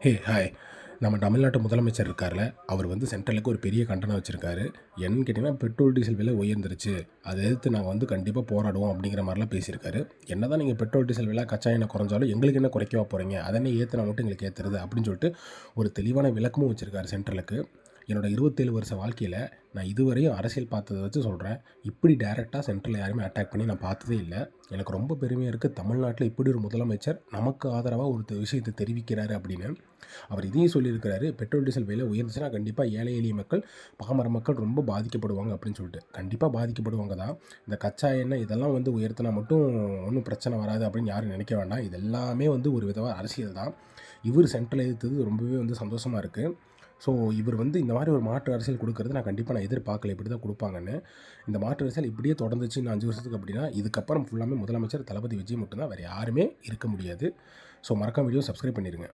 Hi. நம்ம தமிழ்நாட்டு முதலமைச்சர் இருக்கார்ல, அவர் வந்து சென்ட்ரலுக்கு ஒரு பெரிய கண்டனம் வச்சிருக்காரு. என்னன்னு கேட்டிங்கன்னா, பெட்ரோல், டீசல் விலை உயர்ந்துருச்சு. அத எதிர்த்து நாங்க வந்து கண்டிப்பா போராடுவோம் அப்படிங்கிற மாரிலாம் பேசியிருக்காரு. என்னதான் நீங்க பெட்ரோல், டீசல் விலை, கச்சா எண்ணெய் குறைஞ்சாலும் எங்களுக்கு என்ன குறைக்கவா போறீங்க? அதென்ன ஏத்துனா மட்டும் எங்களுக்கு ஏத்துறது அப்படின்னு சொல்லிட்டு ஒரு தெளிவான விளக்கமும் வச்சிருக்காரு சென்ட்ரலுக்கு. என்னோட 27 வருஷ வாழ்க்கையில நான் இதுவரையும் அரசியல் பார்த்தத வச்சு சொல்றேன். இப்படி டைரக்ட்டா சென்ட்ரல யாரையுமே அட்டாக் பண்ணி நான் பார்த்ததே இல்ல. எனக்கு ரொம்ப பெருமையா இருக்கு. தமிழ்நாட்டுல இப்படி ஒரு முதலமைச்சர் நமக்கு ஆதரவா ஒரு விஷயத்த தெரிவிக்கிறாரு அப்படின்னு. அவர் இதையும் சொல்லியிருக்கிறாரு, பெட்ரோல், டீசல் விலை உயர்ந்துச்சுன்னா கண்டிப்பா ஏழை எளிய மக்கள், பாமர மக்கள் ரொம்ப பாதிக்கப்படுவாங்க அப்படின்னு சொல்லிட்டு. கண்டிப்பா பாதிக்கப்படுவாங்க தான். இந்த கச்சா எண்ணெய் இதெல்லாம் வந்து உயர்த்தினா மட்டும் ஒண்ணும் பிரச்சனை வராது அப்படின்னு யாரும் நினைக்க வேண்டாம். இது எல்லாமே வந்து ஒரு விதமான அரசியல் தான். இவர் சென்ட்ரல எதிர்த்தது ரொம்பவே வந்து சந்தோஷமா இருக்கு. ஸோ இவர் வந்து இந்த மாதிரி ஒரு மாற்று அரசியல் கொடுக்கறது நான் எதிர்பார்க்கல. இப்படி தான் குடுப்பாங்கன்னு. இந்த மாற்று அரசியல் இப்படியே தொடர்ந்துச்சு இன்னும் 5 வருஷத்துக்கு அப்படின்னா, இதுக்கப்புறம் ஃபுல்லாமே முதலமைச்சர் தளபதி விஜய் மட்டும் தான். வேற யாருமே இருக்க முடியாது. ஸோ மறக்காம வீடியோ சப்ஸ்கிரைப் பண்ணிருங்க.